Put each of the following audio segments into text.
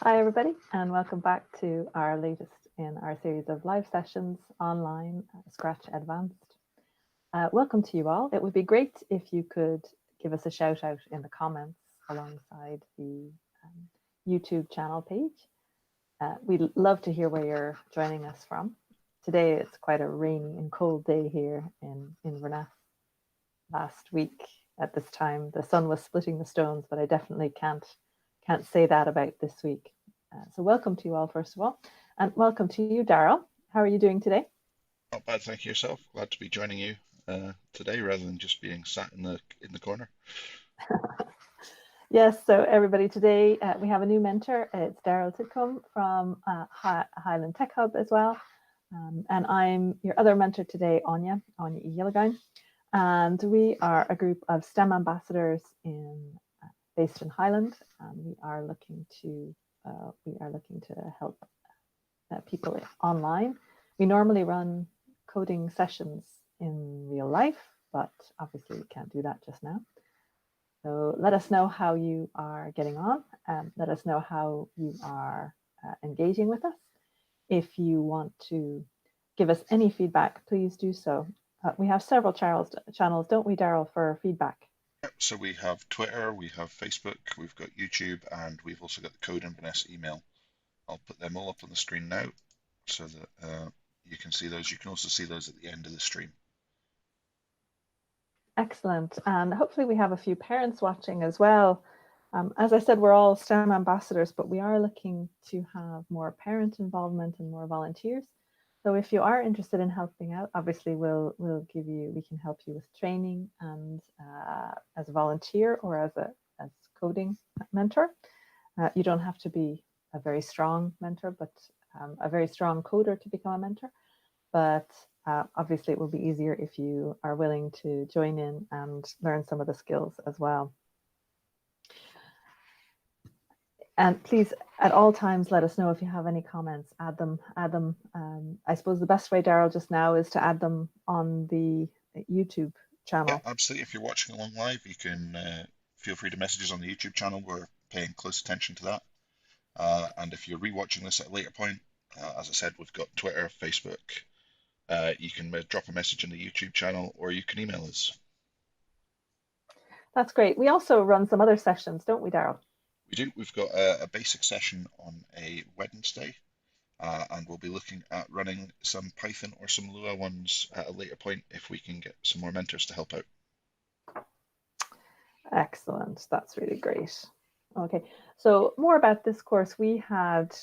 Hi, everybody, and welcome back to our latest in our series of live sessions online, Scratch Advanced. Welcome to you all. It would be great if you could give us a shout out in the comments alongside the YouTube channel page. We'd love to hear where you're joining us from. Today, it's quite a rainy and cold day here in Inverness. Last week at this time, the sun was splitting the stones, but I definitely can't say that about this week. So welcome to you all, first of all, and welcome to you, Daryl. How are you doing today? Not bad, thank you yourself. Glad to be joining you today rather than just being sat in the corner. Yes, so everybody, today we have a new mentor. It's Daryl Titcomb from Highland Tech Hub as well. And I'm your other mentor today, Aine Ghiollagain. And we are a group of STEM ambassadors based in Highland, and we are looking to help people online. We normally run coding sessions in real life, but obviously we can't do that just now. So let us know how you are getting on. Let us know how you are engaging with us. If you want to give us any feedback, please do so. We have several channels, don't we, Daryl, for feedback? So we have Twitter, we have Facebook, we've got YouTube, and we've also got the CodeInverness email. I'll put them all up on the screen now so that you can see those. You can also see those at the end of the stream. Excellent. And hopefully we have a few parents watching as well. As I said, we're all STEM ambassadors, but we are looking to have more parent involvement and more volunteers. So if you are interested in helping out, obviously we can help you with training and as a volunteer or as coding mentor. You don't have to be a very strong mentor, but a very strong coder to become a mentor. But obviously it will be easier if you are willing to join in and learn some of the skills as well. And please, at all times, let us know if you have any comments. Add them. I suppose the best way, Daryl, just now is to add them on the YouTube channel. Yeah, absolutely. If you're watching along live, you can feel free to message us on the YouTube channel. We're paying close attention to that. And if you're rewatching this at a later point, as I said, we've got Twitter, Facebook. You can drop a message in the YouTube channel, or you can email us. That's great. We also run some other sessions, don't we, Daryl? We do. We've got a basic session on a Wednesday, and we'll be looking at running some Python or some Lua ones at a later point if we can get some more mentors to help out. Excellent. That's really great. Okay, so more about this course. We had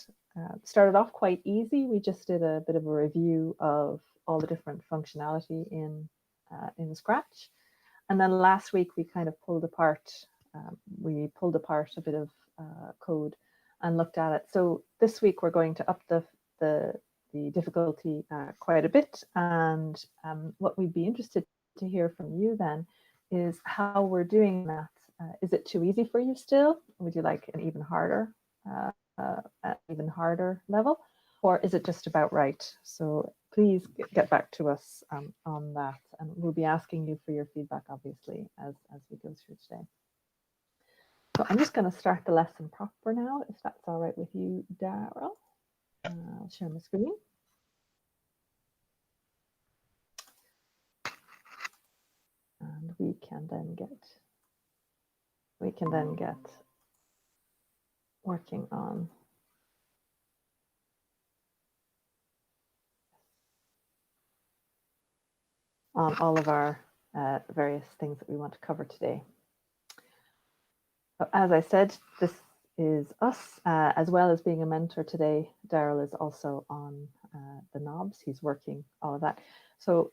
started off quite easy. We just did a bit of a review of all the different functionality in Scratch. And then last week we kind of pulled apart a bit of code and looked at it. So this week we're going to up the difficulty quite a bit. And what we'd be interested to hear from you then is how we're doing that. Is it too easy for you still? Would you like an even harder level? Or is it just about right? So please get back to us on that. And we'll be asking you for your feedback, obviously, as we go through today. So I'm just going to start the lesson proper now, if that's all right with you, Daryl. I'll share my screen. And we can then get working on all of our various things that we want to cover today. So as I said, this is us, as well as being a mentor today. Daryl is also on the knobs. He's working all of that. So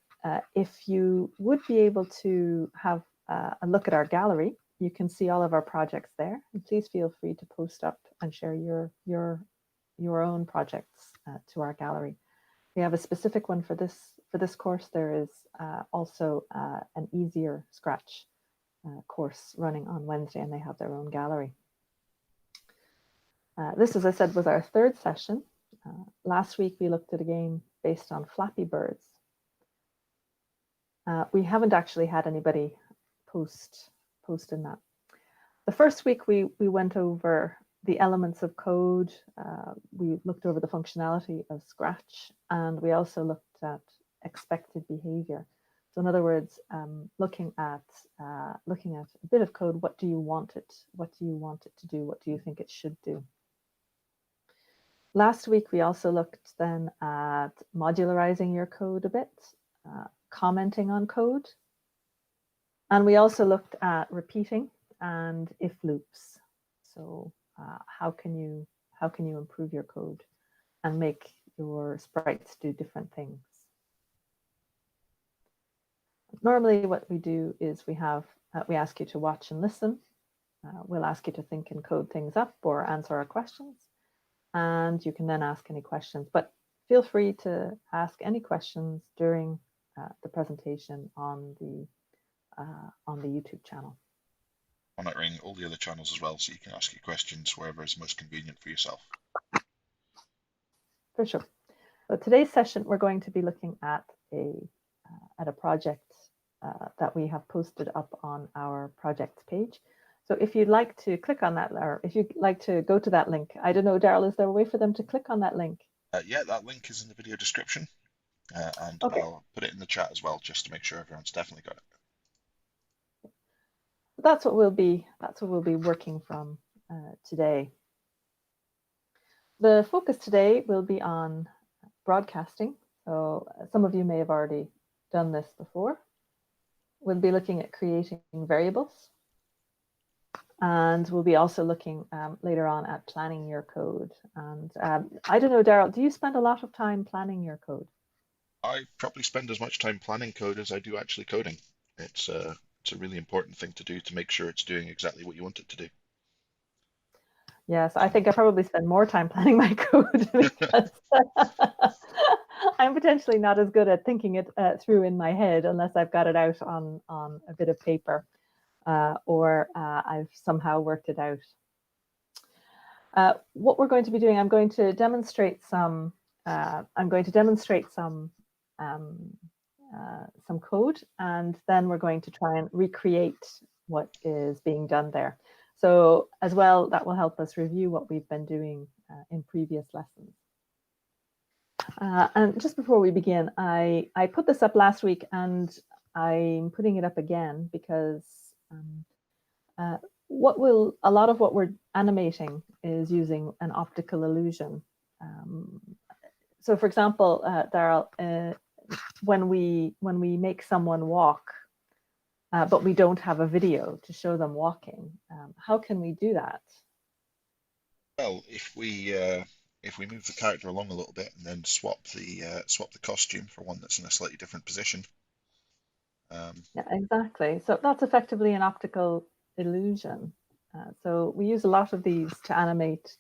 if you would be able to have a look at our gallery, you can see all of our projects there. And please feel free to post up and share your own projects to our gallery. We have a specific one for this course. There is also an easier Scratch course running on Wednesday, and they have their own gallery. This, as I said, was our third session. Last week we looked at a game based on Flappy Birds. We haven't actually had anybody post in that. The first week we went over the elements of code. We looked over the functionality of Scratch, and we also looked at expected behavior. So in other words, looking at a bit of code, what do you want it? What do you want it to do? What do you think it should do? Last week, we also looked then at modularizing your code a bit, commenting on code. And we also looked at repeating and if loops. So how can you improve your code and make your sprites do different things? Normally what we do is we ask you to watch and listen. We'll ask you to think and code things up or answer our questions. And you can then ask any questions, but feel free to ask any questions during the presentation on the YouTube channel. Monitoring all the other channels as well, so you can ask your questions wherever is most convenient for yourself. For sure. So today's session, we're going to be looking at a project that we have posted up on our projects page. So if you'd like to click on that, or if you'd like to go to that link, I don't know, Daryl, is there a way for them to click on that link? Yeah, that link is in the video description, and okay. I'll put it in the chat as well, just to make sure everyone's definitely got it. That's what we'll be working from today. The focus today will be on broadcasting. So some of you may have already done this before. We'll be looking at creating variables. And we'll be also looking later on at planning your code. And I don't know, Daryl, do you spend a lot of time planning your code? I probably spend as much time planning code as I do actually coding. It's a really important thing to do to make sure it's doing exactly what you want it to do. Yes, I think I probably spend more time planning my code because I'm potentially not as good at thinking it through in my head unless I've got it out on a bit of paper. Or I've somehow worked it out. What we're going to be doing, I'm going to demonstrate some code, and then we're going to try and recreate what is being done there. So as well, that will help us review what we've been doing in previous lessons. And just before we begin, I put this up last week, and I'm putting it up again because a lot of what we're animating is using an optical illusion. So for example, Daryl, when we make someone walk, but we don't have a video to show them walking, how can we do that? Well, if we move the character along a little bit and then swap the costume for one that's in a slightly different position. Yeah, exactly. So that's effectively an optical illusion. So we use a lot of these to animate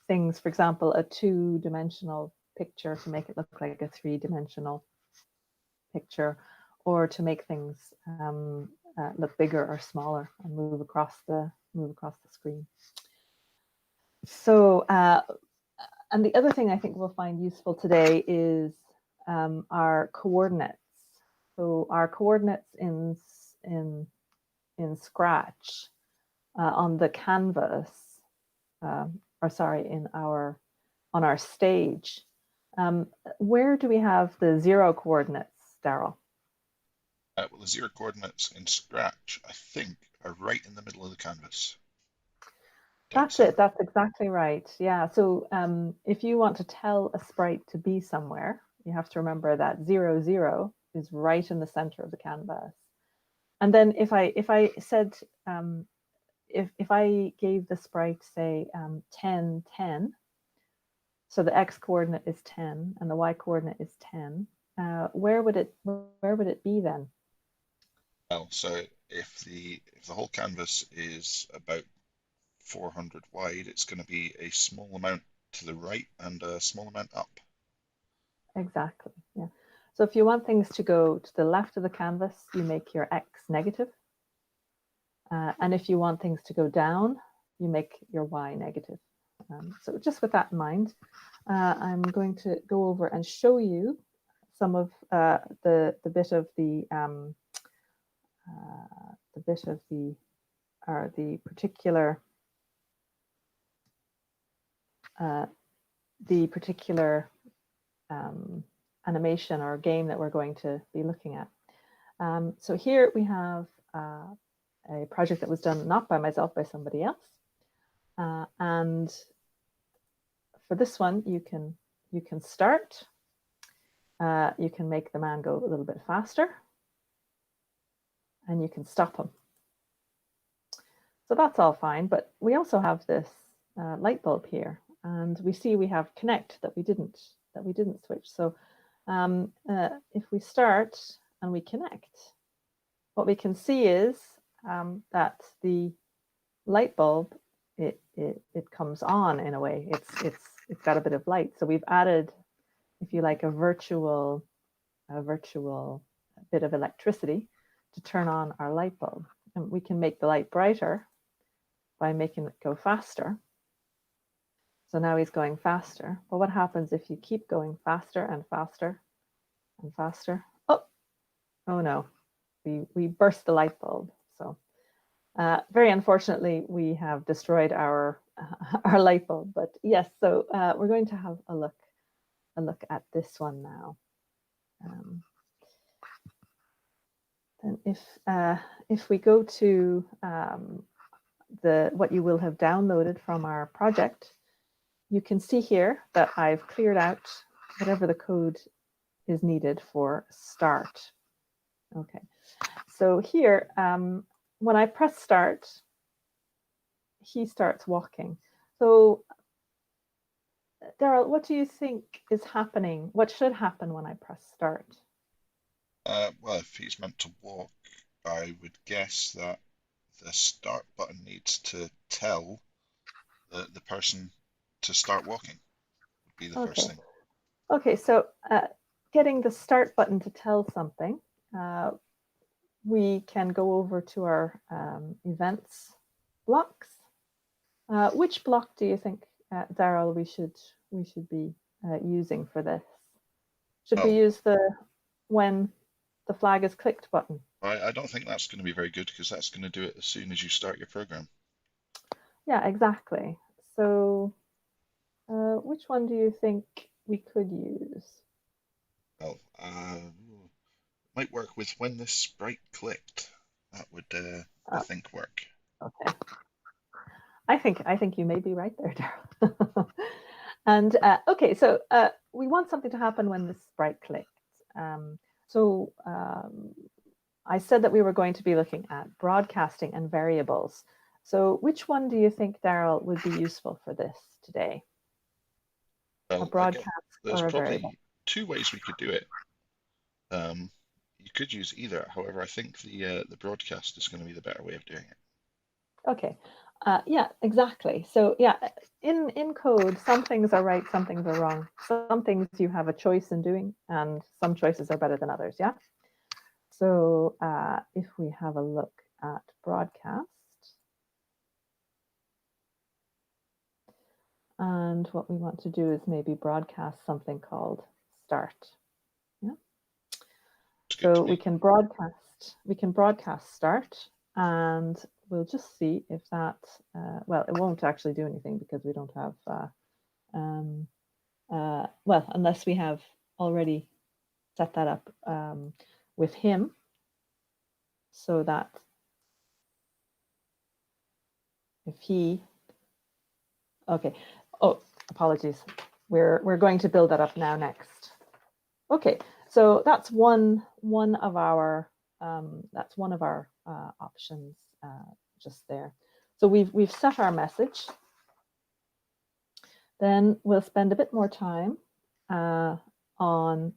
things. For example, a two-dimensional picture to make it look like a three-dimensional picture, or to make things look bigger or smaller and move across the screen. So, and the other thing I think we'll find useful today is our coordinates. So our coordinates in Scratch on the canvas, or sorry, on our stage. Where do we have the 0 coordinates, Daryl? Well, the 0 coordinates in Scratch, I think, are right in the middle of the canvas. That's it. That's exactly right. Yeah. So if you want to tell a sprite to be somewhere, you have to remember that 0, 0 is right in the center of the canvas. And then if I said, if I gave the sprite, say, 10, 10, so the x coordinate is 10 and the y coordinate is 10, where would it be then? Well, so if the whole canvas is about 400 wide, it's going to be a small amount to the right and a small amount up. Exactly. Yeah. So if you want things to go to the left of the canvas, you make your x negative. And if you want things to go down, you make your y negative. So just with that in mind, I'm going to go over and show you some of the particular the particular animation or game that we're going to be looking at. So here we have a project that was done not by myself, by somebody else. And for this one, you can start. You can make the man go a little bit faster, and you can stop him. So that's all fine, but we also have this light bulb here, and we see we have connect that we didn't switch. So if we start and we connect, what we can see is that the light bulb it comes on in a way. It's got a bit of light. So we've added, if you like, a virtual bit of electricity to turn on our light bulb. And we can make the light brighter by making it go faster. So now he's going faster. But what happens if you keep going faster and faster and faster? Oh no, we burst the light bulb. So very unfortunately, we have destroyed our light bulb. But yes, so we're going to have a look at this one now. And if we go to what you will have downloaded from our project, you can see here that I've cleared out whatever the code is needed for start. Okay, so here, when I press start, he starts walking. So Daryl, what do you think is happening? What should happen when I press start? Well, if he's meant to walk, I would guess that the start button needs to tell the person to start walking would be the first thing. Okay, so getting the start button to tell something, we can go over to our events blocks. Which block do you think, Daryl, we should be using for this? Should we use the when the flag is clicked button? I don't think that's going to be very good, because that's going to do it as soon as you start your program. Yeah, exactly. So which one do you think we could use? Well, might work with when the sprite clicked. That would, I think, work. Okay. I think you may be right there, Daryl. And okay, so we want something to happen when the sprite clicks. I said that we were going to be looking at broadcasting and variables. So which one do you think, Daryl, would be useful for this today? Well, a broadcast there's or a probably variable? two ways we could do it. You could use either. However, I think the broadcast is going to be the better way of doing it. Okay. Yeah, exactly. So yeah, in code, some things are right, some things are wrong. Some things you have a choice in doing, and some choices are better than others. Yeah. So if we have a look at broadcast, and what we want to do is maybe broadcast something called start. Yeah. So we can broadcast start, and we'll just see if that, well, it won't actually do anything because we don't have, well, unless we have already set that up with him, so that if he, okay, oh, apologies. We're going to build that up now next. Okay, so that's one of our options just there. So we've set our message. Then we'll spend a bit more time on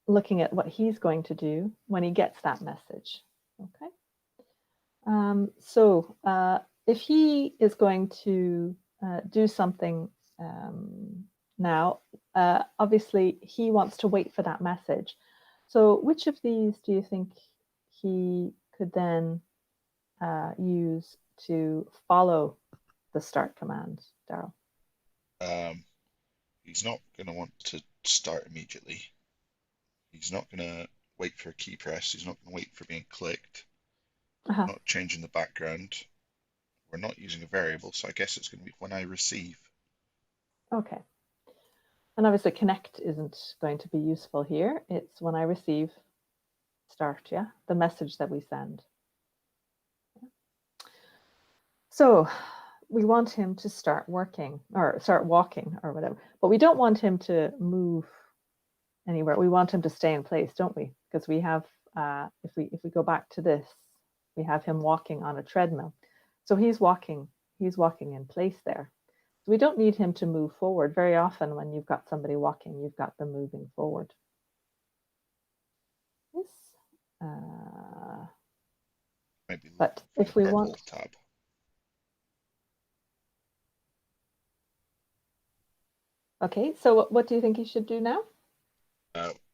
looking at what he's going to do when he gets that message. Okay. So if he is going to do something now, obviously he wants to wait for that message. So which of these do you think he could then use to follow the start command, Daryl? He's not going to want to start immediately. He's not going to wait for a key press. He's not going to wait for being clicked. Not changing the background. We're not using a variable, so I guess it's going to be when I receive. Okay. And obviously connect isn't going to be useful here. It's when I receive start, yeah, the message that we send. So we want him to start working or start walking or whatever, but we don't want him to move anywhere. We want him to stay in place, don't we? Because we have, if we go back to this, we have him walking on a treadmill. So he's walking in place there. So we don't need him to move forward. Very often when you've got somebody walking, you've got them moving forward. Yes. Maybe But if we want tab. Okay, so what do you think he should do now?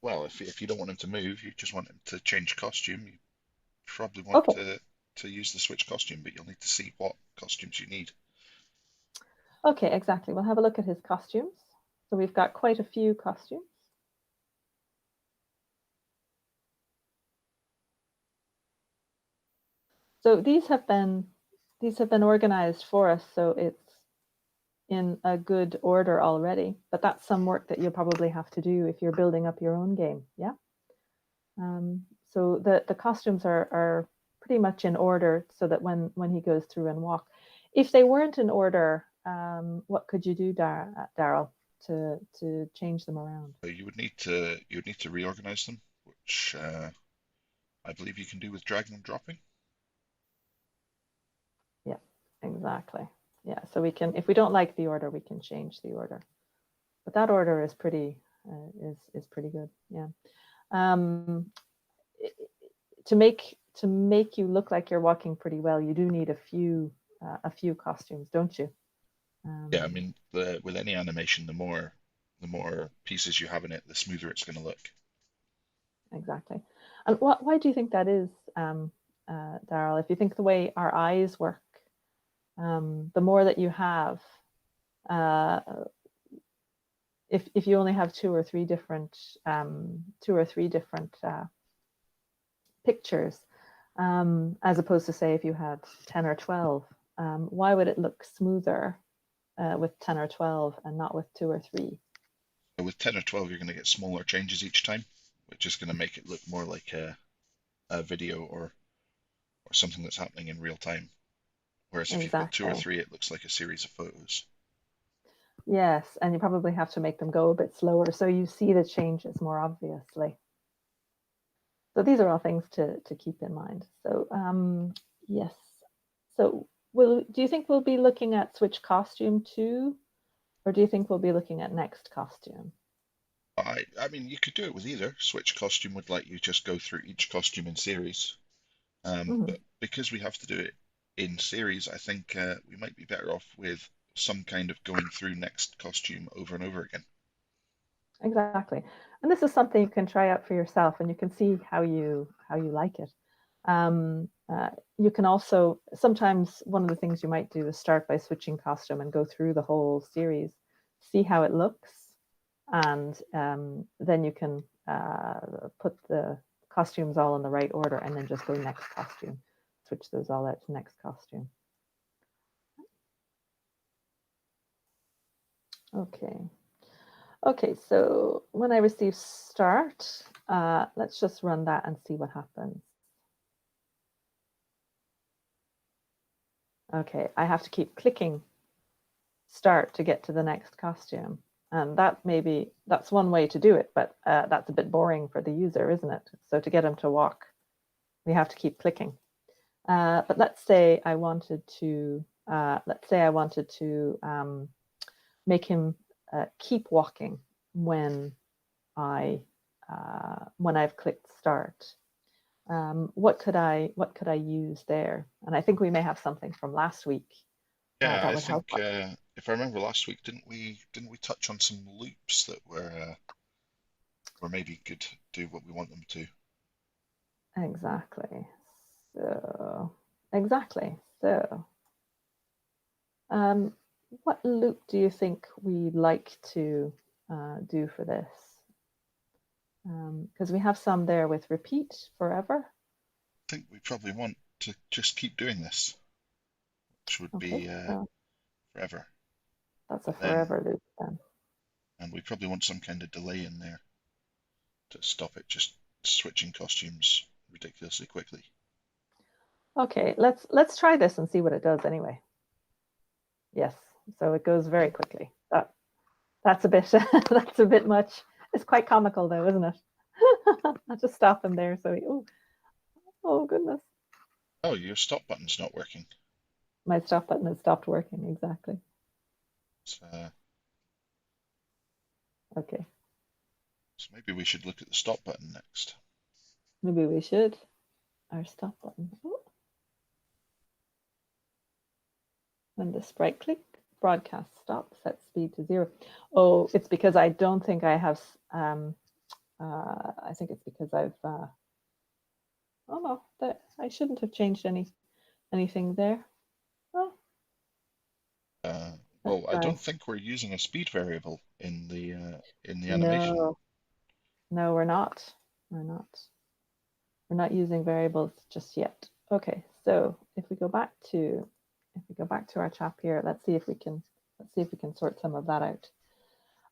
Well, if you don't want him to move, you just want him to change costume, you probably want Okay, to use the switch costume, but you'll need to see what costumes you need. okay, exactly. We'll have a look at his costumes. So we've got quite a few costumes. So these have been organized for us, so it's in a good order already. But that's some work that you'll probably have to do if you're building up your own game. Yeah. So the costumes are pretty much in order, so that when he goes through and walk, if they weren't in order, what could you do, Daryl, to change them around? So you would need to reorganize them, which I believe you can do with dragging and dropping. Yeah, exactly. Yeah, so we can, if we don't like the order, we can change the order. But that order is pretty is pretty good. Yeah. To make you look like you're walking pretty well, you do need a few costumes, don't you? Yeah, I mean, with any animation, the more pieces you have in it, the smoother it's going to look. Exactly. And why do you think that is, Daryl? If you think the way our eyes work, the more that you have, uh, if you only have two or three different pictures, as opposed to, say, if you had 10 or 12, why would it look smoother with 10 or 12 and not with two or three? But with 10 or 12, you're going to get smaller changes each time, which is going to make it look more like a video or something that's happening in real time. Whereas if you've got two or Exactly. three, it looks like a series of photos. Yes, and you probably have to make them go a bit slower so you see the changes more obviously. So these are all things to keep in mind. So yes. So do you think we'll be looking at switch costume too? Or do you think we'll be looking at next costume? I mean, you could do it with either. Switch costume would let you just go through each costume in series. Mhm. But because we have to do it in series, I think we might be better off with some kind of going through next costume over and over again. Exactly. And this is something you can try out for yourself and you can see how you like it. You can also, sometimes one of the things you might do is start by switching costume and go through the whole series, see how it looks, and then you can put the costumes all in the right order and then just go next costume, switch those all out to next costume. Okay. Okay, so when I receive start, let's just run that and see what happens. Okay, I have to keep clicking start to get to the next costume. And that's one way to do it, but that's a bit boring for the user, isn't it? So to get him to walk, we have to keep clicking. But let's say I wanted to make him keep walking when I've clicked start. What could I use there? And I think we may have something from last week Yeah, that I would help think if I remember last week, didn't we touch on some loops that were maybe could do what we want them to? exactly. So exactly. So um, what loop do you think we'd like to do for this? Because we have some there with repeat forever. I think we probably want to just keep doing this, which would Okay, be so forever. that's a But then forever loop then. And we probably want some kind of delay in there to stop it just switching costumes ridiculously quickly. Okay, let's try this and see what it does anyway. Yes, so it goes very quickly. That's a bit that's a bit much. It's quite comical though, isn't it? I'll just stop him there. So oh goodness, Oh, your stop button's not working. my stop button has stopped working. Exactly. Okay, So maybe we should look at the stop button next. maybe we should. Our stop button. Oh. When the sprite click, broadcast stop, set speed to 0. Oh, it's because I don't think I have. I think it's because I've. Oh no, I shouldn't have changed anything there. Oh, Well, I try. don't think we're using a speed variable in the animation. No, no, we're not. We're not. We're not using variables just yet. Okay, so if we go back to our chap here, let's see if we can sort some of that out.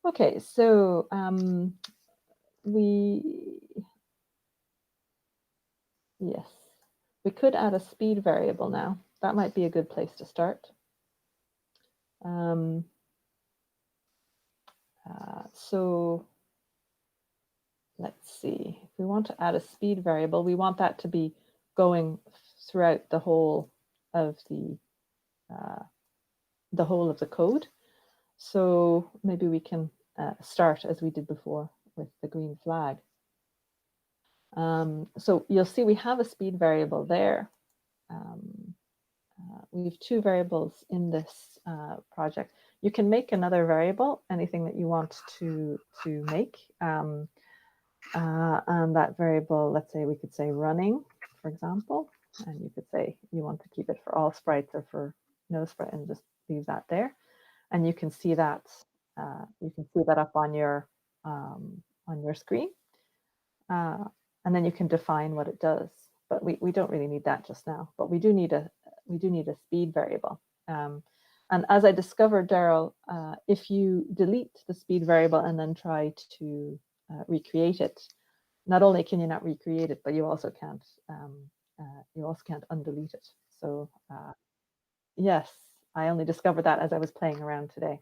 Okay, so yes, we could add a speed variable now. That might be a good place to start. So let's see. If we want to add a speed variable, we want that to be going throughout the whole of the code. So maybe we can start as we did before with the green flag. So you'll see we have a speed variable there. We have two variables in this project. You can make another variable, anything that you want to make. And that variable, let's say we could say running, for example, and you could say you want to keep it for all sprites or for no sprite and just leave that there. And you can see that up on your screen, and then you can define what it does. But we don't really need that just now. But we do need a speed variable. And as I discovered, Daryl, if you delete the speed variable and then try to recreate it, not only can you not recreate it, but you also can't undelete it. So yes, I only discovered that as I was playing around today.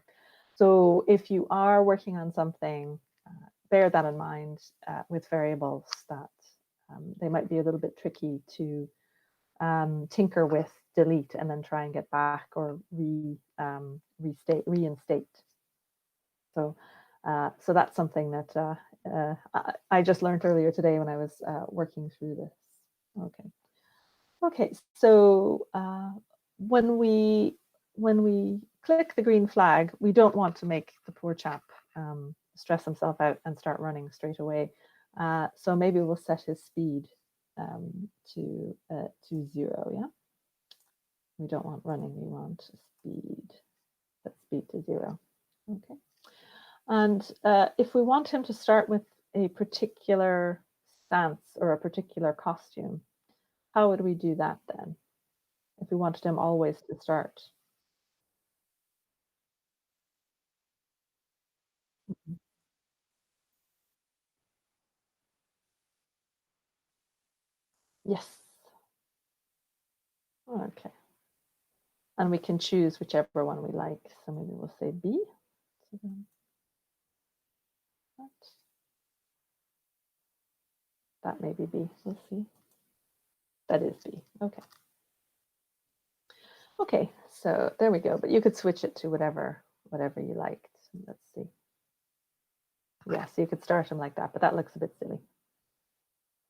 So if you are working on something, bear that in mind with variables, that they might be a little bit tricky to tinker with, delete, and then try and get back or reinstate. So that's something that I just learned earlier today when I was working through this. Okay. So when we click the green flag, we don't want to make the poor chap stress himself out and start running straight away. So maybe we'll set his speed to 0. Yeah, we don't want running. We want speed. Set speed to 0. Okay. And if we want him to start with a particular stance or a particular costume, how would we do that then? If we wanted him always to start. Yes. Okay. And we can choose whichever one we like. So maybe we'll say B. So that may be B. We'll see. That is B. Okay. Okay, so there we go. But you could switch it to whatever you liked. Let's see. Yeah, so you could start them like that, but that looks a bit silly.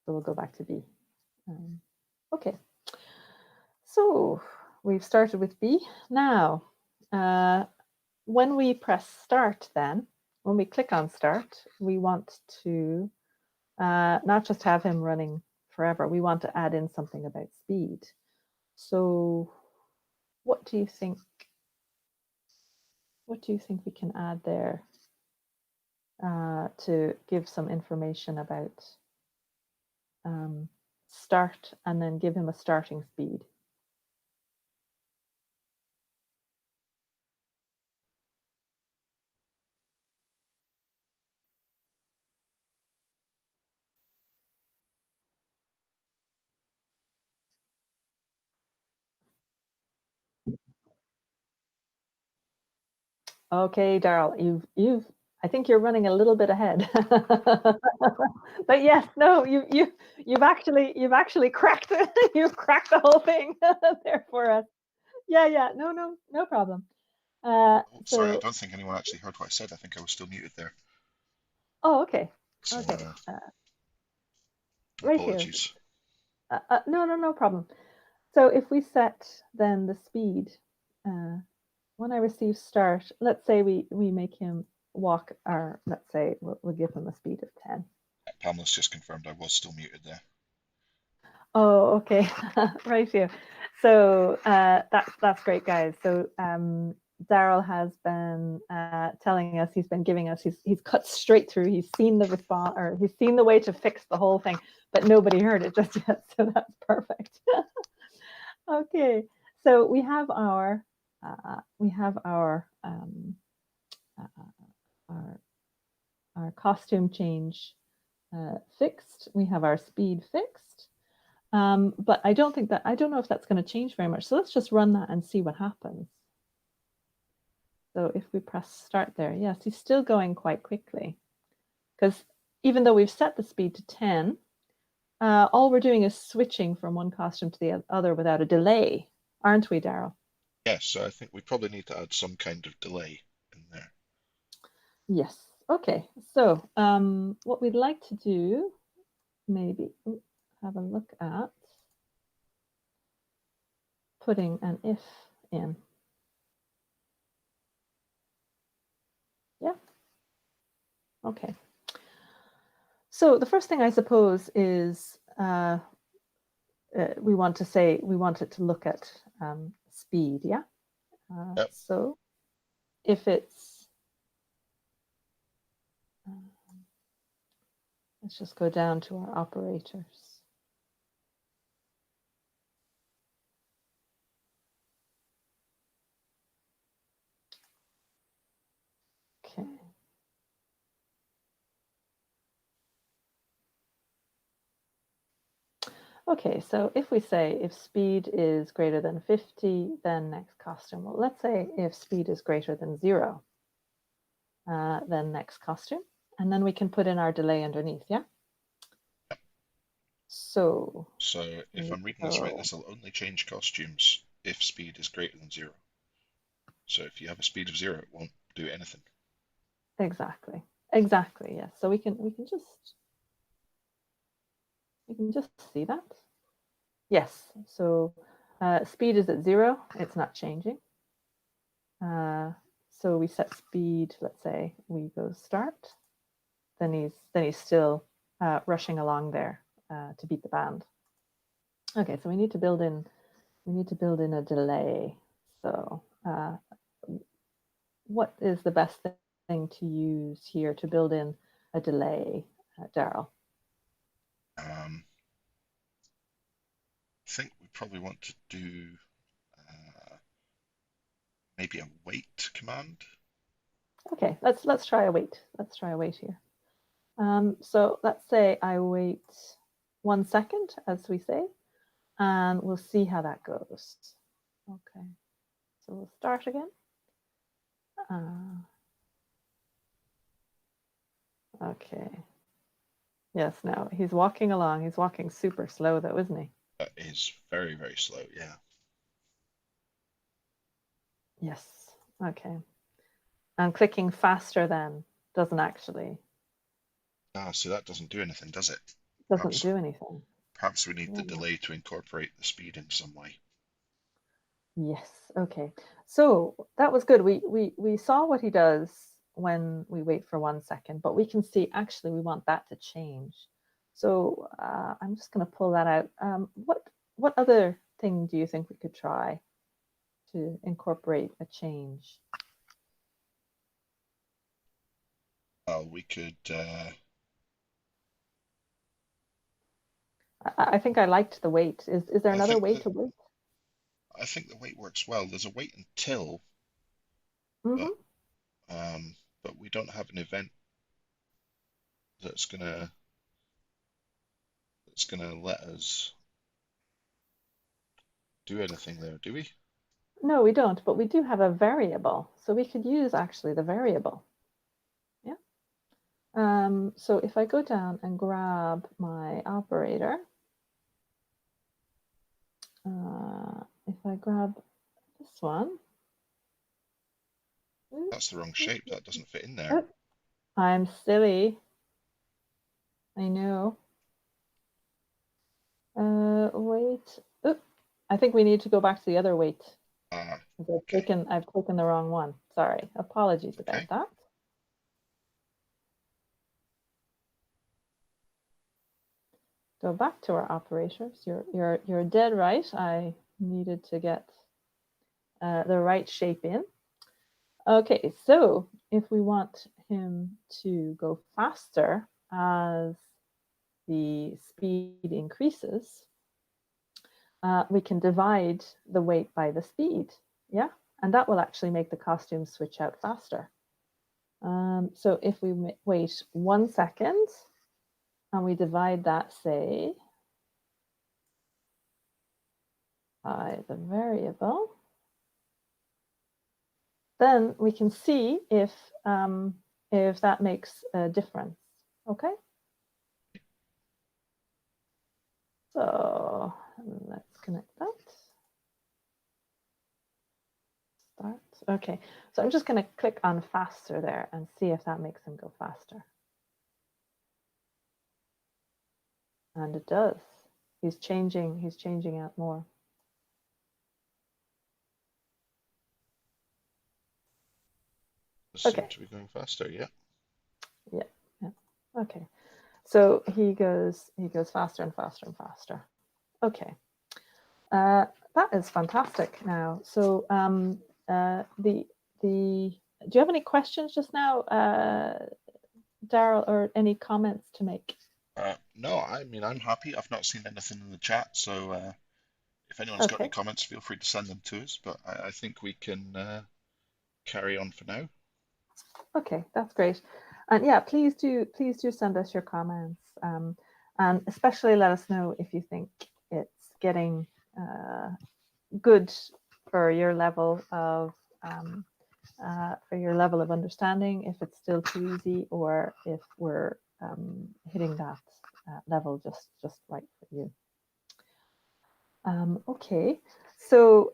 So we'll go back to B. Okay. So we've started with B. Now, when we press start, then, when we click on start, we want to not just have him running forever. We want to add in something about speed. So what do you think? What do you think we can add there to give some information about start and then give him a starting speed? Okay, Daryl, I think you're running a little bit ahead. But yes, no, you've actually cracked it. You've cracked the whole thing there for us. Yeah, no problem. Oh, sorry, I So, don't think anyone actually heard what I said. I think I was still muted there. oh, okay, So, okay, right here. apologies. No problem. So if we set then the speed, when I receive start, let's say we make him walk, or let's say we'll give him a speed of 10. Pamela's just confirmed I was still muted there. Oh, okay, right here. So that's great, guys. So Daryl has been telling us, he's been giving us, he's cut straight through. He's seen the response, or he's seen the way to fix the whole thing, but nobody heard it just yet. So that's perfect. Okay, so we have our uh, we have our um, uh, our, our costume change fixed. We have our speed fixed. But I don't know if that's going to change very much. So let's just run that and see what happens. So if we press start there, yes, he's still going quite quickly, because even though we've set the speed to 10, all we're doing is switching from one costume to the other without a delay, aren't we, Daryl? Yes, so I think we probably need to add some kind of delay in there. Yes. Okay. So what we'd like to do, maybe have a look at putting an if in. Yeah. Okay. So the first thing I suppose is we want it to look at speed. Yeah. Yep. So if it's, let's just go down to our operators. Okay. Okay, so if we say if speed is greater than 50, then next costume. Well, let's say if speed is greater than 0, then next costume. And then we can put in our delay underneath, yeah? So, So if I'm reading this right, this will only change costumes if speed is greater than 0. So if you have a speed of 0, it won't do anything. exactly, yes. So we can just see that. Yes, so speed is at 0, it's not changing. So we set speed, let's say we go start, then he's still rushing along there to beat the band. Okay, so we need to build in a delay. So what is the best thing to use here to build in a delay, Daryl? I think we probably want to do maybe a wait command. Okay, let's try a wait. Let's try a wait here. So let's say I wait 1 second, as we say, and we'll see how that goes. Okay, so we'll start again. Okay. Yes, now he's walking along. He's walking super slow though, isn't he? That is very, very slow, yeah. Yes. Okay. And clicking faster then doesn't actually So that doesn't do anything, does it? doesn't do anything. Perhaps we need the Yeah. delay to incorporate the speed in some way. Yes. Okay. So that was good. We saw what he does when we wait for 1 second, but we can see actually we want that to change. So I'm just going to pull that out. What other thing do you think we could try to incorporate a change? We could. I think I liked the wait. Is there I another think way that to wait? I think the wait works well. There's a wait until, but Mm-hmm. but we don't have an event that's gonna let us do anything there, do we? No, we don't, but we do have a variable. So we could use actually the variable. Yeah. So if I go down and grab my operator, if I grab this one. That's the wrong shape. That doesn't fit in there. Oh, I'm silly. I know. Wait. Oop. I think we need to go back to the other weight. Okay. I've taken the wrong one. Sorry. Apologies Okay. about that. Go back to our operators. You're dead right. I needed to get the right shape in. Okay, so if we want him to go faster as the speed increases, we can divide the weight by the speed. Yeah, and that will actually make the costume switch out faster. So if we wait 1 second and we divide that, say, by the variable, then we can see if that makes a difference. Okay. So let's connect that. Start. Okay. So I'm just going to click on faster there and see if that makes him go faster. And it does. He's changing out more. Seem to be going faster, yeah. Yeah. Okay. So he goes faster and faster and faster. Okay. That is fantastic now. So do you have any questions just now, Daryl, or any comments to make? No, I mean, I'm happy. I've not seen anything in the chat, so if anyone's got any comments, feel free to send them to us. But I think we can carry on for now. Okay, that's great. And yeah, please do send us your comments, and especially let us know if you think it's getting good for your level of understanding, if it's still too easy, or if we're hitting that level just right for you. Okay, so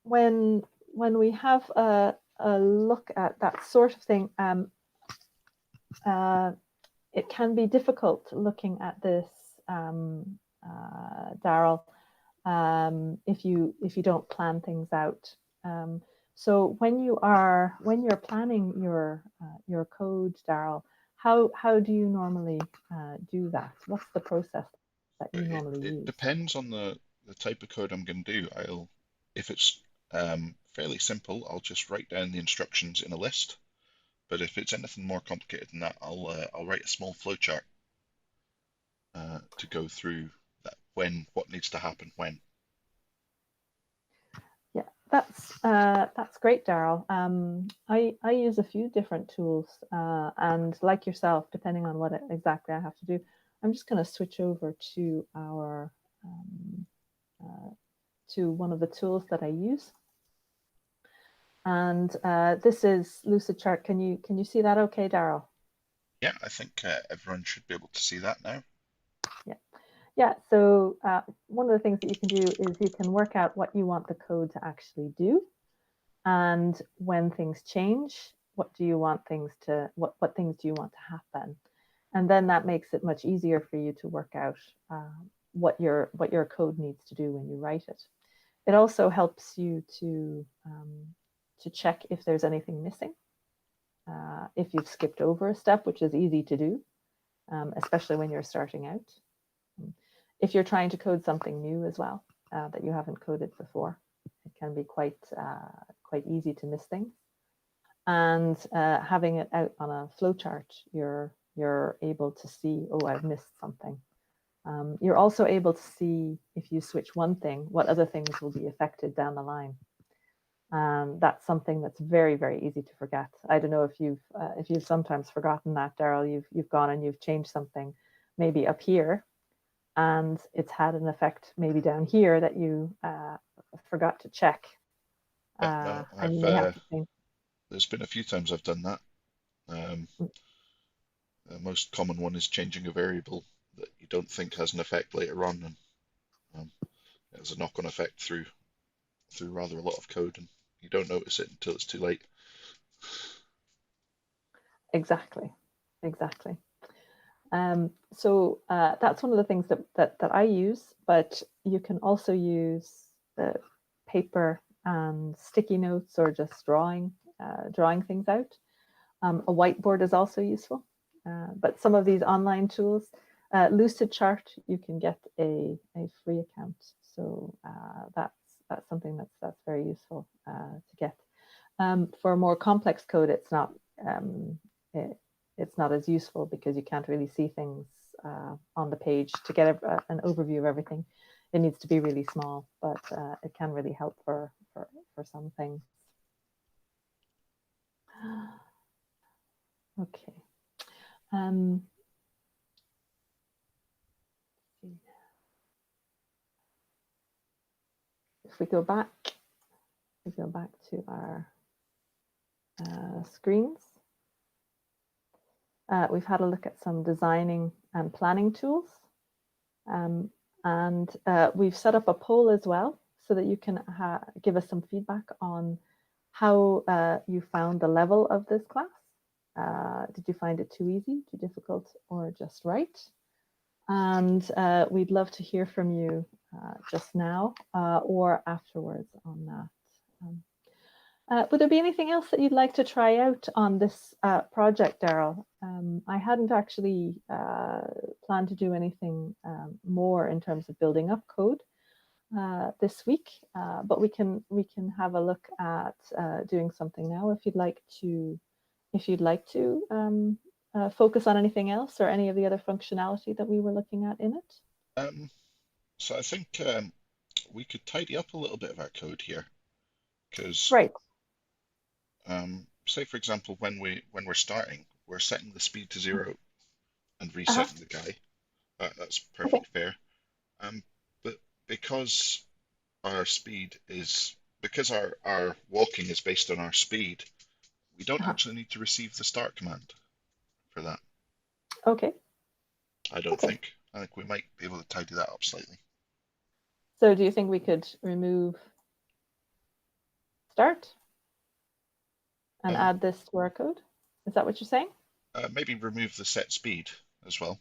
when we have a look at that sort of thing, it can be difficult looking at this, Daryl, if you don't plan things out. So when you're planning your code, Daryl, how do you normally do that? What's the process that you normally use? It depends on the type of code I'm going to do. If it's fairly simple, I'll just write down the instructions in a list. But if it's anything more complicated than that, I'll write a small flowchart to go through that what needs to happen when. Yeah, that's great, Daryl. I use a few different tools, and like yourself, depending on what exactly I have to do, I'm just going to switch over to our to one of the tools that I use. And this is Lucidchart. Can you see that okay, Daryl? Yeah, I think everyone should be able to see that now. Yeah, so one of the things that you can do is you can work out what you want the code to actually do. And when things change, what things do you want to happen? And then that makes it much easier for you to work out what your code needs to do when you write it. It also helps you to check if there's anything missing, if you've skipped over a step, which is easy to do, especially when you're starting out. If you're trying to code something new as well that you haven't coded before, it can be quite easy to miss things. And having it out on a flowchart, you're able to see, oh, I've missed something. You're also able to see, if you switch one thing, what other things will be affected down the line. That's something that's very, very easy to forget. I don't know if you've sometimes forgotten that, Daryl. You've gone and you've changed something, maybe up here, and it's had an effect maybe down here that you forgot to check. Yeah, no, and you I've may have to change. there's been a few times I've done that. Um, the most common one is changing a variable that you don't think has an effect later on, and um, it has a knock-on effect through rather a lot of code, and you don't notice it until it's too late. Exactly, exactly. So that's one of the things that I use, but you can also use paper and sticky notes or just drawing things out. A whiteboard is also useful, but some of these online tools, Lucidchart, you can get a free account, so that's something that's very useful to get. For more complex code, um, it, it's not as useful because you can't really see things on the page. To get an overview of everything, it needs to be really small, but it can really help for some things. Okay. If we go back to our screens, we've had a look at some designing and planning tools. And we've set up a poll as well so that you can give us some feedback on how you found the level of this class. Did you find it too easy, too difficult, or just right? And we'd love to hear from you just now or afterwards on that. Would there be anything else that you'd like to try out on this project, Daryl? I hadn't actually planned to do anything more in terms of building up code this week, but we can have a look at doing something now if you'd like to. If you'd like to focus on anything else or any of the other functionality that we were looking at in it. So I think we could tidy up a little bit of our code here, because Right. say for example when we're starting, we're setting the speed to 0 and Uh-huh. resetting the guy. That's Okay. perfectly fair. But because our speed is because our walking is based on our speed, we don't Uh-huh. actually need to receive the start command for that. Okay. I don't Okay. think. I think we might be able to tidy that up slightly. So do you think we could remove start and Um, add this to our code? Is that what you're saying? Maybe remove the set speed as well.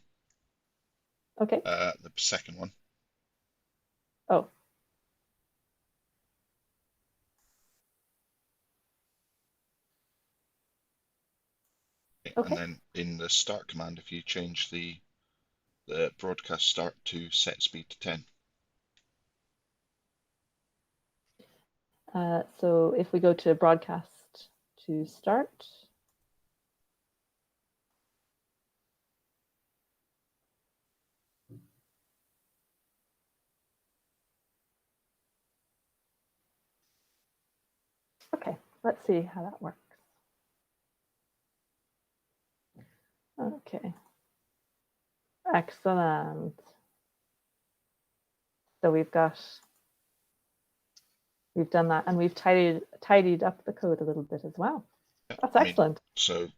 Okay. The second one. Oh, And okay. then in the start command, if you change the broadcast start to set speed to 10. So if we go to broadcast to start, okay, let's see how that works. Okay, excellent. So we've done that, and we've tidied up the code a little bit as well. Yeah, That's I mean, excellent. so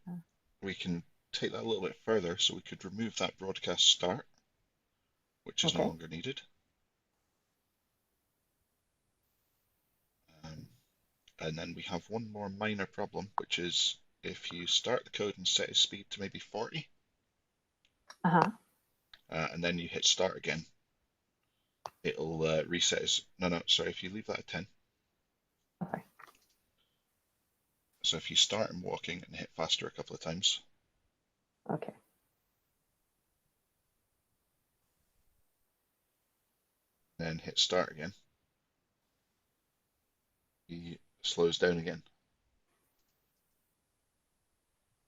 we can take that a little bit further. So we could remove that broadcast start, which is no Okay. longer needed. And then we have one more minor problem, which is if you start the code and set his speed to maybe 40, Uh-huh. and then you hit start again, it'll reset his. No, sorry. If you leave that at 10, Okay. so if you start him walking and hit faster a couple of times, Okay. then hit start again, he slows down again.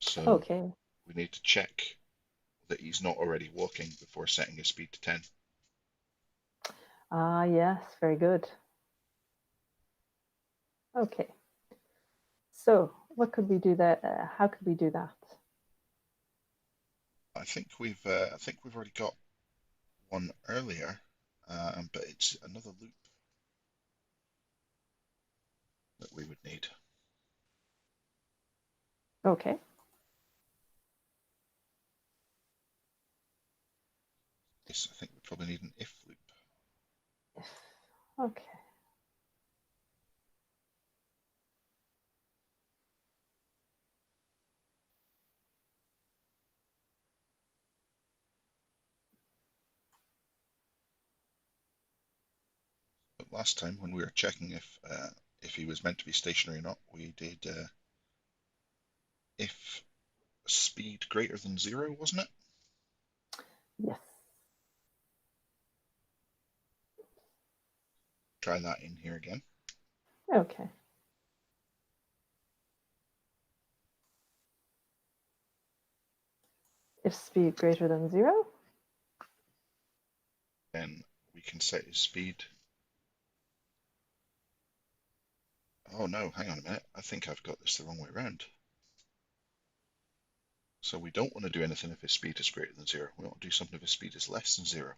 So Okay. we need to check that he's not already walking before setting his speed to 10. Ah, yes, very good. Okay. So what could we do that? How could we do that? I think we've already got one earlier, but it's another loop. that we would need. Okay. Yes, I think we probably need an if loop. Okay. But last time when we were checking if he was meant to be stationary or not, we did if speed greater than 0, wasn't it? Yes. Try that in here again. Okay. If speed greater than 0. Then we can set his speed. Oh no, hang on a minute. I think I've got this the wrong way around. So we don't want to do anything if his speed is greater than 0. We want to do something if his speed is less than 0.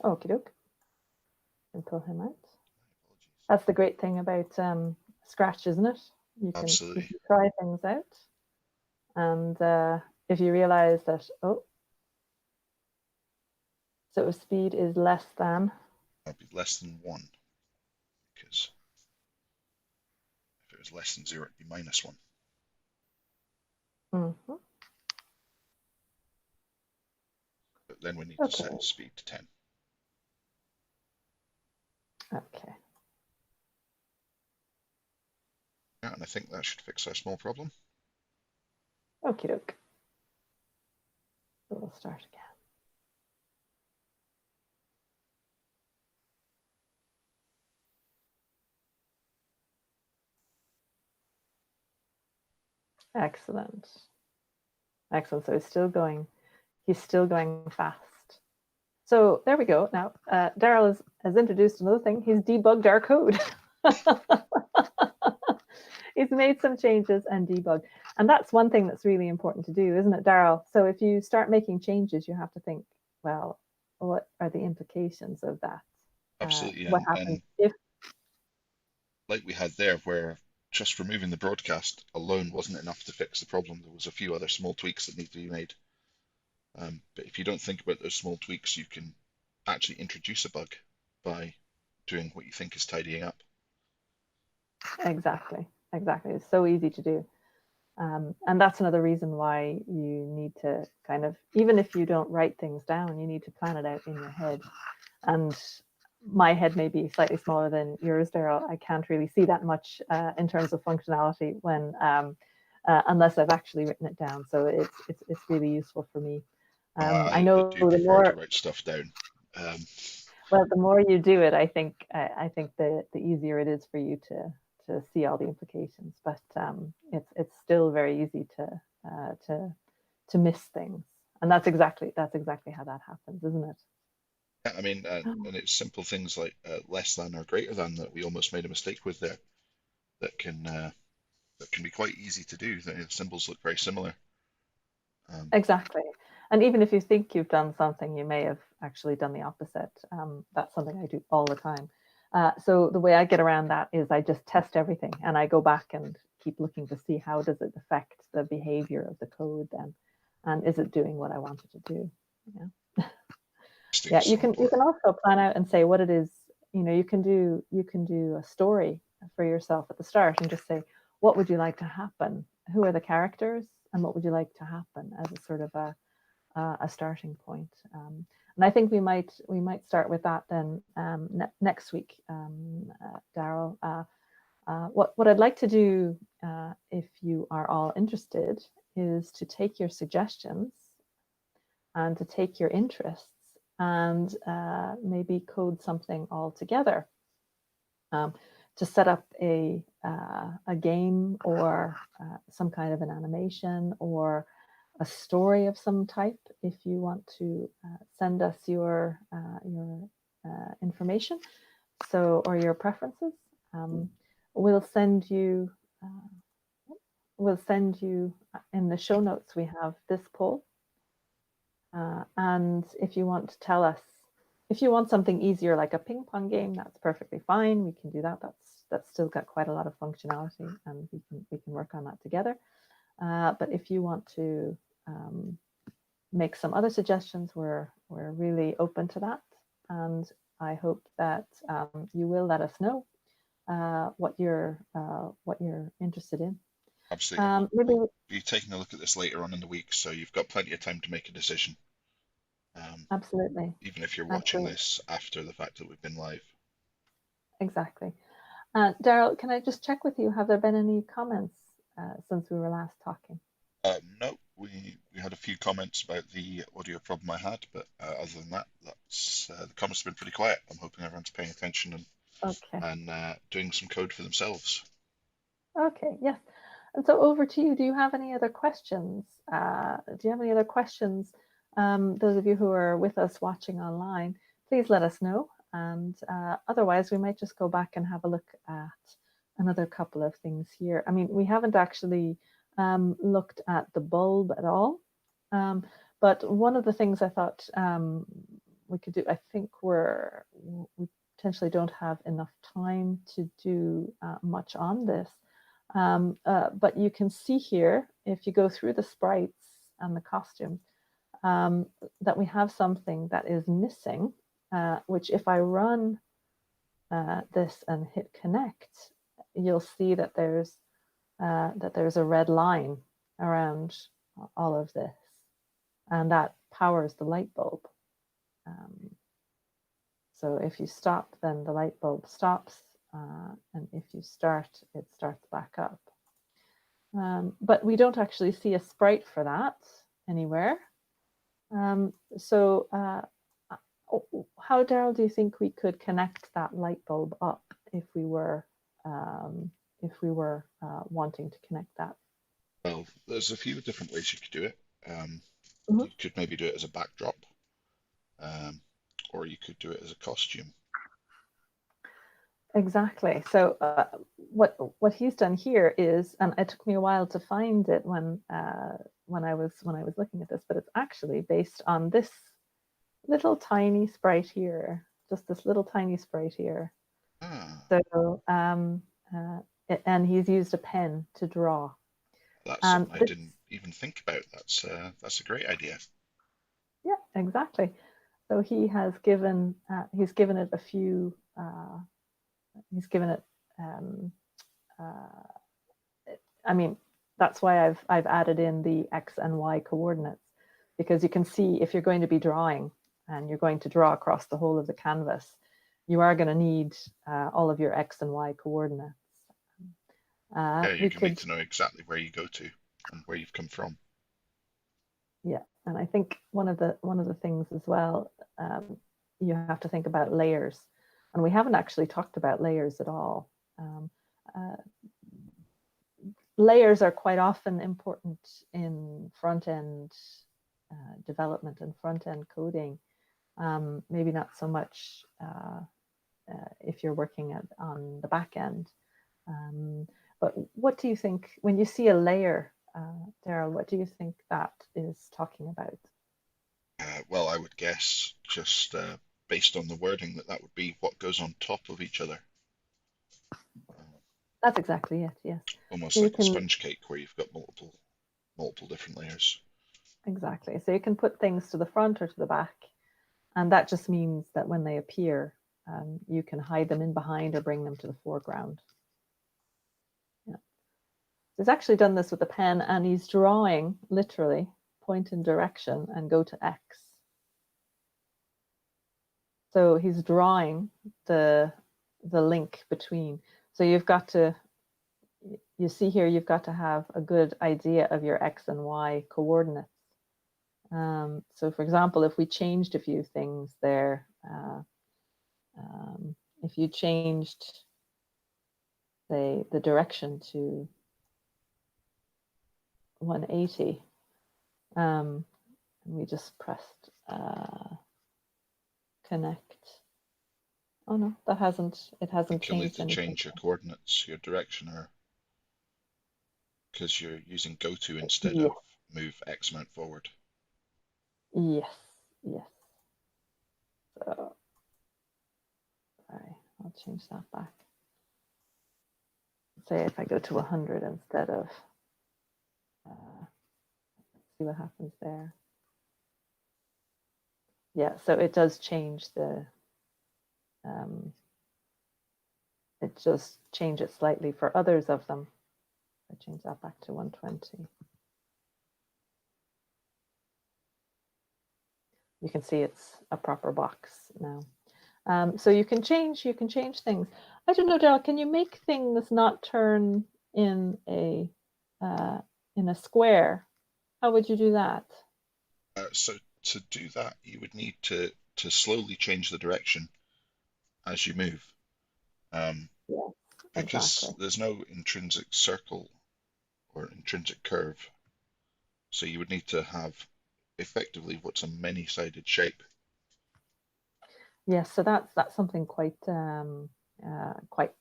Okie doke. And pull him out. Apologies. That's the great thing about Scratch, isn't it? You can try things out. And if you realize that, oh, so if speed is less than. That'd be less than 1. Because if it was less than 0, it'd be -1. Mm-hmm. But then we need to set his speed to 10. Okay. Yeah, and I think that should fix our small problem. Okie doke. So we'll start again. Excellent. Excellent. So he's still going fast. So there we go. Now, Daryl has introduced another thing. He's debugged our code. He's made some changes and debugged. And that's one thing that's really important to do, isn't it, Daryl? So if you start making changes, you have to think, well, what are the implications of that? Absolutely. What happens if... Like we had there, where just removing the broadcast alone wasn't enough to fix the problem. There was a few other small tweaks that need to be made. But if you don't think about those small tweaks, you can actually introduce a bug by doing what you think is tidying up. Exactly. Exactly. It's so easy to do. And that's another reason why you need to kind of, even if you don't write things down, you need to plan it out in your head. And my head may be slightly smaller than yours, Daryl. I can't really see that much in terms of functionality when unless I've actually written it down. So it's really useful for me. I know do the more to write stuff down. Well, the more you do it, I think the easier it is for you to see all the implications. But it's still very easy to miss things, and that's exactly how that happens, isn't it? Yeah, I mean, and it's simple things like less than or greater than that we almost made a mistake with there. That can be quite easy to do. The symbols look very similar. Exactly. And even if you think you've done something, you may have actually done the opposite. That's something I do all the time. So the way I get around that is I just test everything and I go back and keep looking to see how does it affect the behavior of the code then, and is it doing what I want it to do? Yeah. Yeah. You can also plan out and say what it is. You know, you can do a story for yourself at the start and just say, what would you like to happen? Who are the characters, and what would you like to happen as a sort of a starting point. And I think we might start with that then next week, Daryl. What I'd like to do, if you are all interested, is to take your suggestions and to take your interests and maybe code something all together to set up a game or some kind of an animation or a story of some type. If you want to send us your information, or your preferences, we'll send you in the show notes. We have this poll, and if you want to tell us If you want something easier like a ping pong game, that's perfectly fine. We can do that. That's still got quite a lot of functionality, and we can work on that together. But if you want to make some other suggestions, we're really open to that. And I hope that you will let us know what you're interested in. Absolutely. Maybe We'll be taking a look at this later on in the week, so you've got plenty of time to make a decision, absolutely, even if you're watching absolutely, this after the fact that we've been live. exactly. Daryl, can I just check with you? Have there been any comments since we were last talking? No, we had a few comments about the audio problem I had, but other than that, that's the comments have been pretty quiet. I'm hoping everyone's paying attention Okay. and doing some code for themselves. Okay. Yes. And so over to you. Do you have any other questions? Do you have any other questions? Those of you who are with us watching online, please let us know. And otherwise, we might just go back and have a look at another couple of things here. I mean, we haven't actually looked at the bulb at all. But one of the things I thought we could do, I think we potentially don't have enough time to do much on this. But you can see here, if you go through the sprites and the costumes, that we have something that is missing, which if I run this and hit connect, you'll see that there's a red line around all of this, and that powers the light bulb. So if you stop, then the light bulb stops, and if you start, it starts back up. But we don't actually see a sprite for that anywhere. So how, Daryl, do you think we could connect that light bulb up if we were wanting to connect that? Well, there's a few different ways you could do it. Mhm. You could maybe do it as a backdrop, um, or you could do it as a costume. Exactly. So what he's done here is, and it took me a while to find it when I was looking at this, but it's actually based on this little tiny sprite here, just this little tiny sprite here. Ah, So and he's used a pen to draw. that's And something I this, didn't even think about. That's a great idea. yeah, exactly. So he has given he's given it a few. He's given it. Uh, I mean, that's why I've added in the X and Y coordinates, because you can see if you're going to be drawing and you're going to draw across the whole of the canvas, you are going to need all of your X and Y coordinates. Yeah, you're We gonna need could, to know exactly where you go to and where you've come from. yeah, and I think one of the things as well, you have to think about layers, and we haven't actually talked about layers at all. Uh, Layers are quite often important in front end development and front end coding. Maybe not so much if you're working on the back end. But what do you think when you see a layer, Daryl? What do you think that is talking about? Well, I would guess just based on the wording that would be what goes on top of each other, That's exactly it. Yes. almost So you like a can sponge cake where you've got multiple different layers. exactly. So you can put things to the front or to the back, and that just means that when they appear, you can hide them in behind or bring them to the foreground. Yeah. He's actually done this with a pen, and he's drawing literally point in direction and go to X. So he's drawing the link between. So you've got to, you see here, you've got to have a good idea of your X and Y coordinates. So for example, if we changed a few things there, if you changed, say, the direction to 180, and we just pressed connect. Oh no, it I hasn't think you'll need changed to anything. change your coordinates, your direction, or because you're using go to instead Yeah. of move X amount forward. Yes, yes. So, sorry, I'll change that back. Say if I go to 100 instead of, see what happens there. Yeah, so it does change the, it just change it slightly for others of them. I change that back to 120. You can see it's a proper box now. So you can change things. I don't know, Daryl, can you make things not turn in a square? How would you do that? So to do that, you would need to slowly change the direction as you move. Yes, Because exactly. there's no intrinsic circle or intrinsic curve, so you would need to have effectively what's a many-sided shape. Yes, so that's something quite quite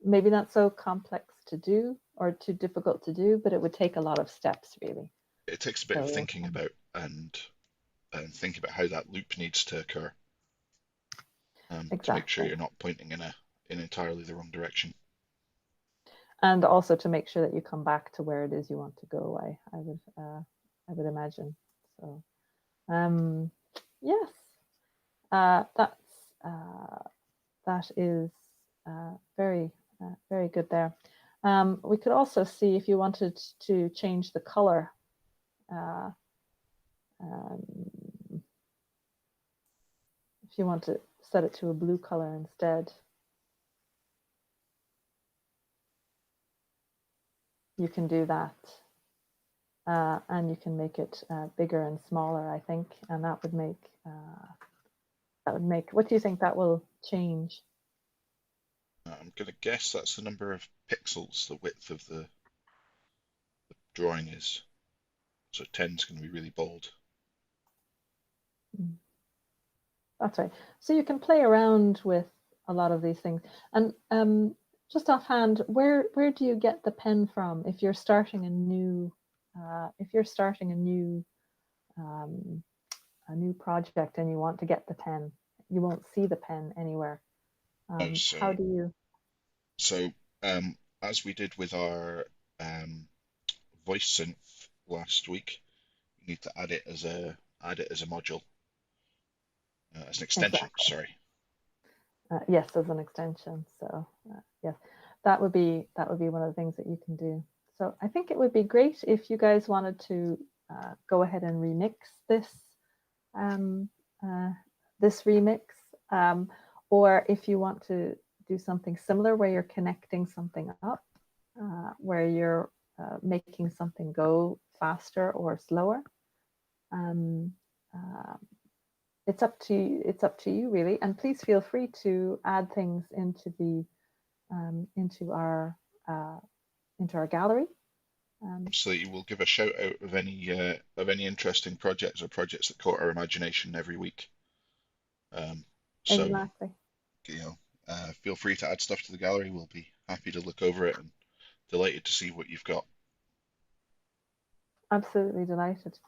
maybe not so complex to do or too difficult to do, but it would take a lot of steps really. It takes a bit of So thinking about and think about how that loop needs to occur to make sure exactly. you're not pointing in entirely the wrong direction. And also to make sure that you come back to where it is you want to go. I would imagine. So yes, that is very very good there. We could also see if you wanted to change the color. If you want to set it to a blue color instead, you can do that. And you can make it bigger and smaller, I think, and that would make, what do you think that will change? I'm going to guess that's the number of pixels the width of the drawing is. So 10 is going to be really bold. That's right. So you can play around with a lot of these things. And just offhand, where do you get the pen from if you're starting a new a new project and you want to get the pen? You won't see the pen anywhere. How do you? So as we did with our voice synth last week, you need to add it as a module, as an extension. Exactly. Sorry. Yes, as an extension. So yes, that would be one of the things that you can do. So I think it would be great if you guys wanted to go ahead and remix this this remix, or if you want to do something similar where you're connecting something up, where you're making something go faster or slower. It's up to you. It's up to you really, and please feel free to add things into the into our gallery. Absolutely, we'll give a shout out of any interesting projects or projects that caught our imagination every week. So Exactly. feel free to add stuff to the gallery. We'll be happy to look over it and delighted to see what you've got. Absolutely delighted.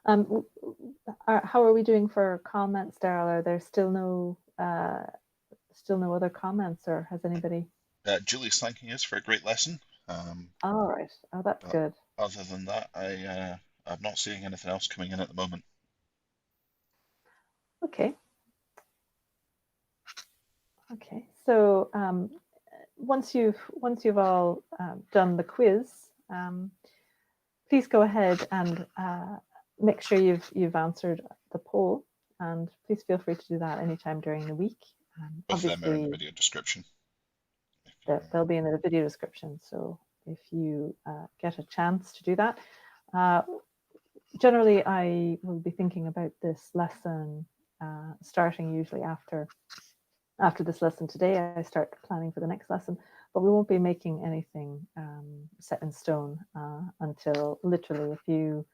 How are we doing for comments, Daryl? Are there still no other comments, or has anybody? Julie's thanking us for a great lesson. All right. Oh, that's good. Other than that, I'm not seeing anything else coming in at the moment. Okay. Okay. So once you've all done the quiz, please go ahead and make sure you've answered the poll, and please feel free to do that anytime during the week. Both of them are in the Obviously, video description. they'll be in the video description. So if you get a chance to do that, generally I will be thinking about this lesson starting usually after this lesson today. I start planning for the next lesson, but we won't be making anything set in stone until literally a few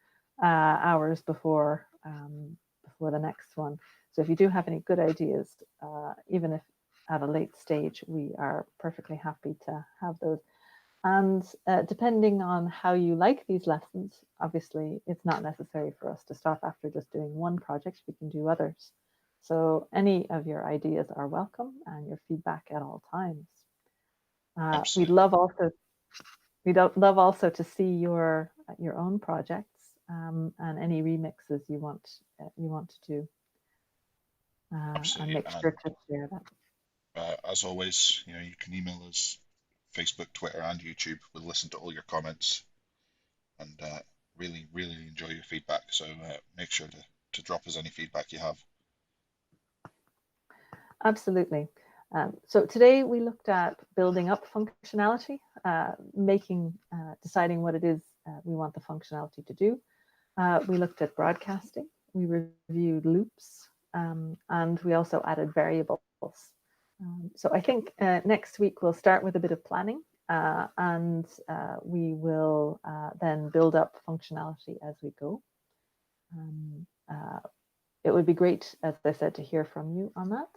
hours before the next one. So if you do have any good ideas, even if at a late stage, we are perfectly happy to have those. And depending on how you like these lessons, obviously it's not necessary for us to stop after just doing one project. We can do others. So any of your ideas are welcome, and your feedback at all times. We'd love also to see your own projects and any remixes you want to do. And make sure to share that. As always, you can email us, Facebook, Twitter, and YouTube. We'll listen to all your comments and really, really enjoy your feedback. So make sure to drop us any feedback you have. Absolutely. So today we looked at building up functionality, deciding what it is we want the functionality to do. We looked at broadcasting. We reviewed loops, and we also added variables. So I think next week we'll start with a bit of planning, and we will then build up functionality as we go. It would be great, as I said, to hear from you on that.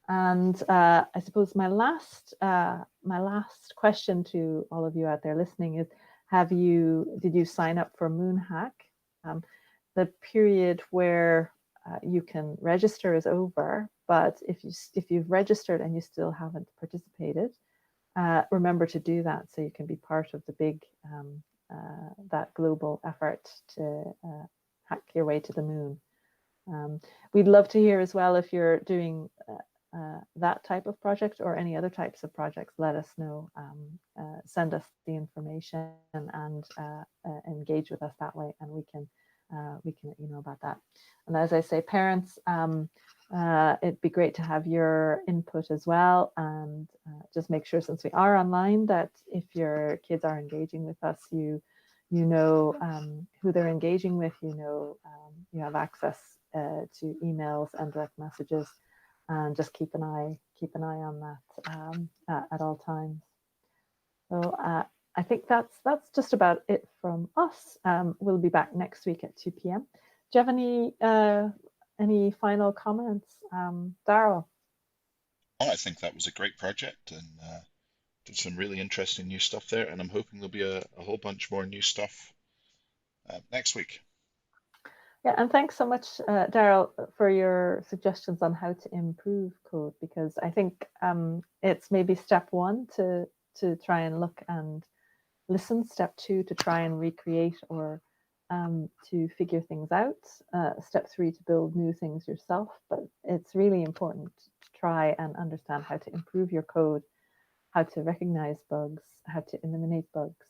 And I suppose my last question to all of you out there listening is: did you sign up for Moonhack? The period where you can register is over, but if you've registered and you still haven't participated, remember to do that so you can be part of the big that global effort to hack your way to the moon. We'd love to hear as well if you're doing that type of project or any other types of projects. Let us know. Send us the information and engage with us that way, and we can let you know about that. And as I say, parents, it'd be great to have your input as well, and just make sure, since we are online, that if your kids are engaging with us, you know who they're engaging with, you have access to emails and direct messages, and just keep an eye on that at all times. So I think that's just about it from us. We'll be back next week at 2 p.m. Do you have any final comments, Daryl? Oh, I think that was a great project, and did some really interesting new stuff there, and I'm hoping there'll be a whole bunch more new stuff next week. Yeah, and thanks so much, Daryl, for your suggestions on how to improve code, because I think it's maybe step one to try and look and listen, step two to try and recreate or to figure things out, step three to build new things yourself. But it's really important to try and understand how to improve your code, how to recognize bugs, how to eliminate bugs.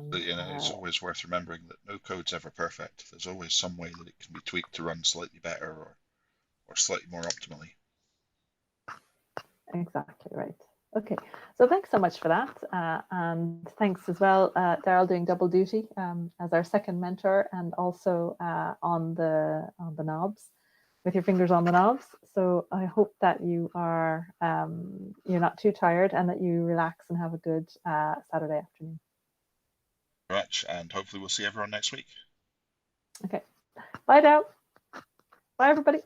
But it's always worth remembering that no code's ever perfect. There's always some way that it can be tweaked to run slightly better or slightly more optimally. Exactly right. Okay, so thanks so much for that, and thanks as well, Daryl, doing double duty as our second mentor, and also on the knobs, with your fingers on the knobs. So I hope that you're not too tired, and that you relax and have a good Saturday afternoon. Very much, and hopefully we'll see everyone next week. Okay, bye, Daryl. Bye, everybody.